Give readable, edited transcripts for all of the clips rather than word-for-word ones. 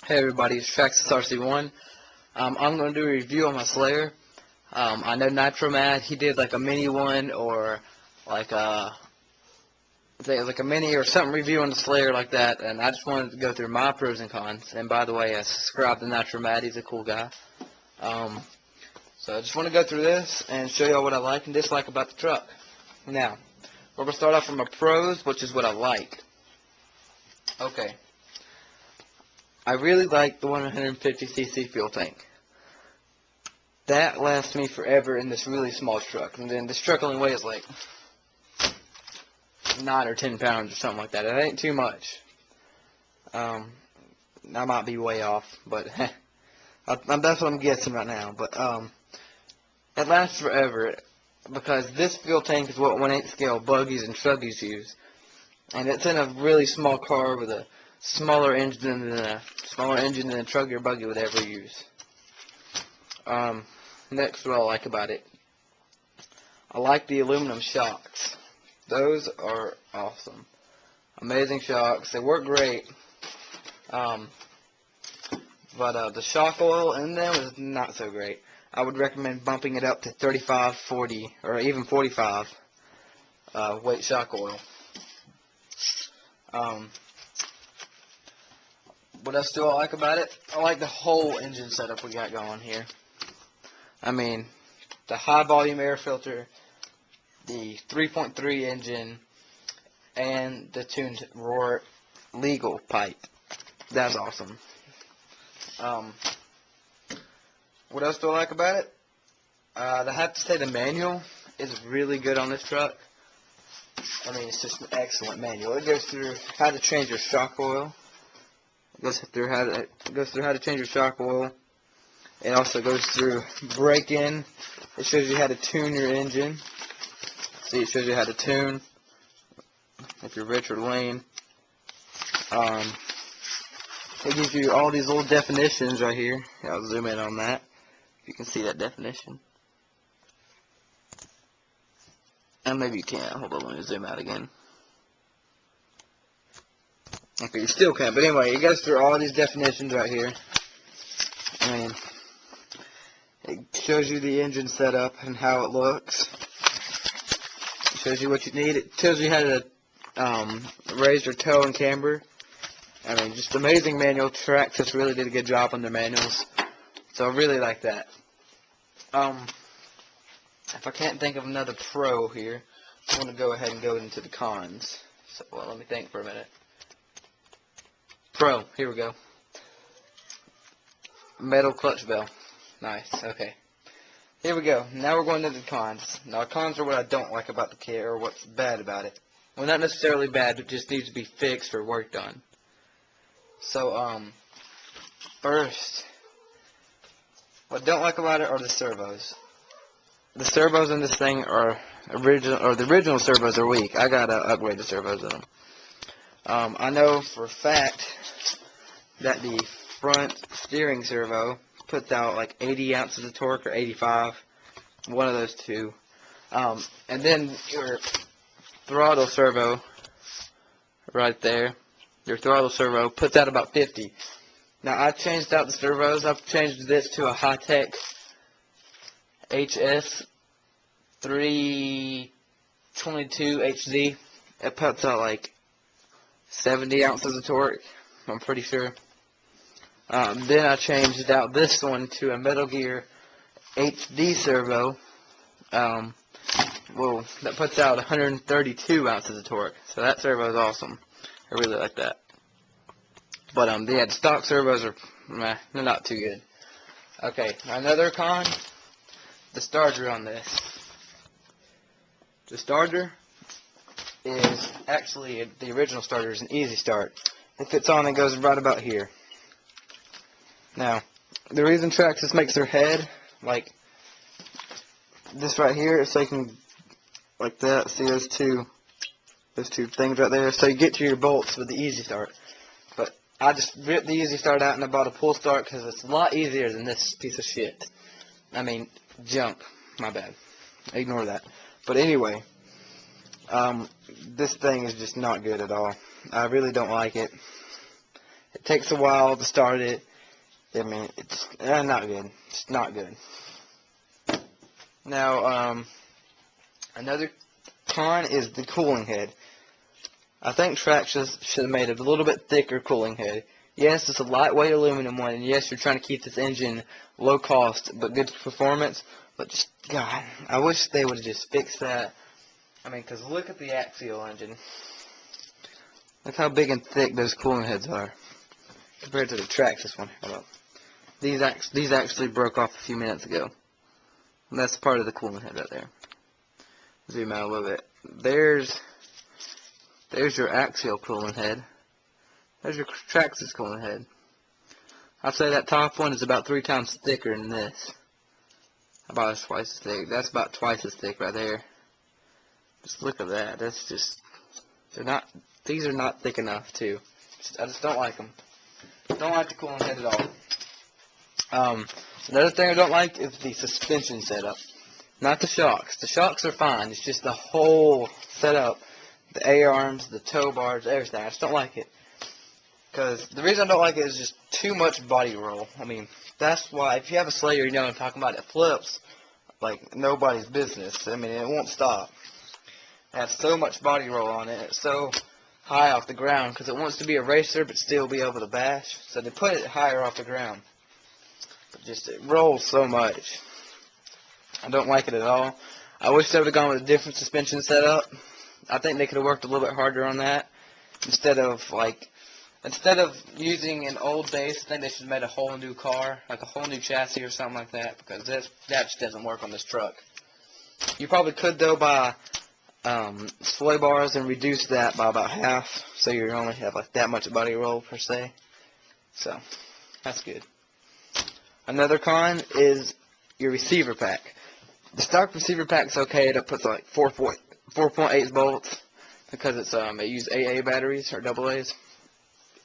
Hey everybody, it's Traxxas RC1. I'm going to do a review on my Slayer. I know Nitromat, he did like a mini one, or like a, I think it was like a mini or something review on the Slayer like that, and I just wanted to go through my pros and cons. And by the way, I subscribed to Nitromat, he's a cool guy. So I just want to go through this and show y'all what I like and dislike about the truck. Now, we're going to start off from my pros, which is what I like. Okay. I really like the 150cc fuel tank. That lasts me forever in this really small truck. And then this truck only weighs like 9 or 10 pounds or something like that. It ain't too much. I might be way off, but that's what I'm guessing right now. But it lasts forever because this fuel tank is what 1/8 scale buggies and truggies use. And it's in a really small car with a smaller engine than a truggy or buggy would ever use. Next, what I like about it, I like the aluminum shocks. Those are awesome, amazing shocks. They work great. But the shock oil in them is not so great. I would recommend bumping it up to 35, 40, or even 45 weight shock oil. What else do I like about it? I like the whole engine setup we got going here. I mean, the high volume air filter, the 3.3 engine, and the tuned roar legal pipe. That's awesome. What else do I like about it? I have to say the manual is really good on this truck. I mean, it's just an excellent manual. It goes through how to change your shock oil. It goes through how to change your shock oil. It also goes through break-in. It shows you how to tune your engine. See, it shows you how to tune if you're rich or lean. It gives you all these little definitions right here. I'll zoom in on that. If you can see that definition. And maybe you can't. Hold on, let me zoom out again. Okay, you still can't. But anyway, it goes through all these definitions right here. I mean, it shows you the engine setup and how it looks. It shows you what you need. It tells you how to raise your tow and camber. I mean, just amazing manual. Traxxas really did a good job on their manuals. So I really like that. If I can't think of another pro here, I want to go ahead and go into the cons. So, well, let me think for a minute. Pro, here we go. Metal clutch bell. Nice, okay. Here we go. Now we're going into the cons. Now, cons are what I don't like about the kit, or what's bad about it. Well, not necessarily bad, it just needs to be fixed or work done. So, first, what I don't like about it are the servos. The servos in this thing are the original servos are weak. I gotta upgrade the servos in them. I know for a fact that the front steering servo puts out like 80 ounces of torque or 85, one of those two. And then your throttle servo, right there, your throttle servo puts out about 50. Now I changed out the servos. I've changed this to a high-tech HS 322 HD. It puts out like 70 ounces of torque, I'm pretty sure. Then I changed out this one to a Metal Gear HD servo. Well, that puts out 132 ounces of torque. So that servo is awesome. I really like that. But yeah, the stock servos are they're not too good. Okay, another con, the starter on this. The starter is actually, the original starter is an easy start. It fits on and goes right about here. Now, the reason Traxxas makes their head like this right here is so you can, like that, see those two things right there, so you get to your bolts with the easy start. But I just ripped the easy start out and I bought a pull start because it's a lot easier than this piece of shit. I mean, junk. My bad. Ignore that. But anyway, this thing is just not good at all. I really don't like it. It takes a while to start it. I mean, it's not good. It's not good. Now, another con is the cooling head. I think Traxxas should have made a little bit thicker cooling head. Yes, it's a lightweight aluminum one, and yes, you're trying to keep this engine low cost but good performance. But just, God, I wish they would have just fixed that. I mean, because look at the axial engine. Look how big and thick those cooling heads are compared to the Traxxas one. Hold up. These actually broke off a few minutes ago. And that's part of the cooling head right there. Zoom out a little bit. There's your axial cooling head. There's your Traxxas cooling head. I'd say that top one is about 3 times thicker than this. About twice as thick. That's about twice as thick right there. Just look at that. That's just, these are not thick enough too. I just don't like them. Don't like the cooling head at all. Another thing I don't like is the suspension setup. Not the shocks. The shocks are fine. It's just the whole setup. The A-arms, the tow bars, everything. I just don't like it. Because the reason I don't like it is just too much body roll. I mean, that's why, if you have a Slayer, you know what I'm talking about, it flips like nobody's business. I mean, it won't stop. It has so much body roll on it. It's so high off the ground because it wants to be a racer but still be able to bash. So they put it higher off the ground. But just, it rolls so much. I don't like it at all. I wish they would have gone with a different suspension setup. I think they could have worked a little bit harder on that. Instead of using an old base, I think they should have made a whole new car, like a whole new chassis or something like that, because that just doesn't work on this truck. You probably could, though, buy sway bars and reduce that by about half, so you only have like that much body roll per se. So that's good. Another con is your receiver pack. The stock receiver pack's okay. It puts like 4.8 volts because it uses AA batteries or AA's.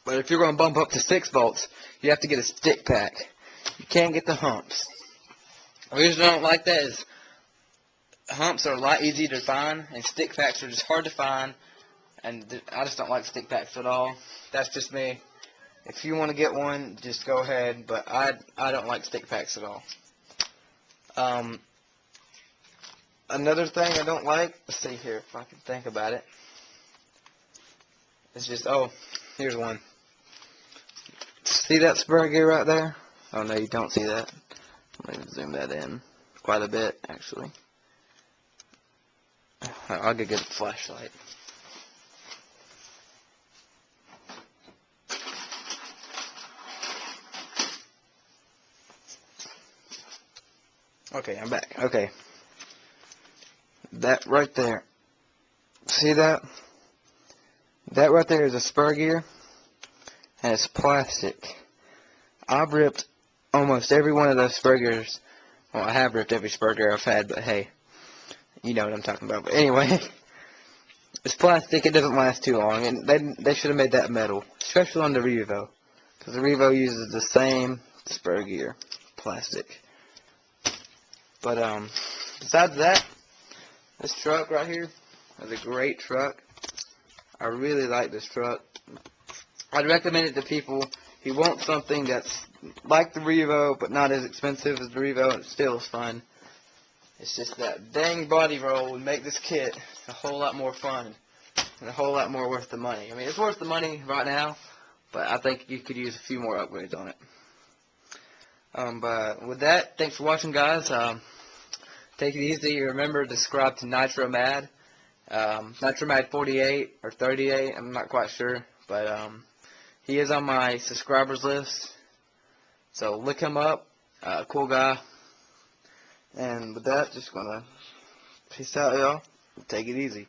But if you're going to bump up to 6 volts, you have to get a stick pack. You can't get the humps. The reason I don't like that is humps are a lot easier to find, and stick packs are just hard to find, and I just don't like stick packs at all. That's just me. If you want to get one, just go ahead, but I don't like stick packs at all. Another thing I don't like, let's see here if I can think about it. It's just, here's one. See that spur gear right there? Oh no, you don't see that. Let me zoom that in quite a bit, actually. I'll get a flashlight. Okay, I'm back. Okay. That right there. See that? That right there is a spur gear, and it's plastic. I've ripped almost every one of those spur gears. Well, I have ripped every spur gear I've had, but hey, you know what I'm talking about. But anyway, it's plastic. It doesn't last too long, and they should have made that metal, especially on the Revo, because the Revo uses the same spur gear, plastic. But besides that, this truck right here is a great truck. I really like this truck. I'd recommend it to people who want something that's like the Revo, but not as expensive as the Revo, and it still is fun. It's just that dang body roll would make this kit a whole lot more fun and a whole lot more worth the money. I mean, it's worth the money right now, but I think you could use a few more upgrades on it. But with that, thanks for watching, guys. Take it easy. Remember to subscribe to Nitro Mad. Nitro Mad 48 or 38, I'm not quite sure, but he is on my subscribers list, so look him up. Cool guy. And with that, just gonna peace out, y'all. Take it easy.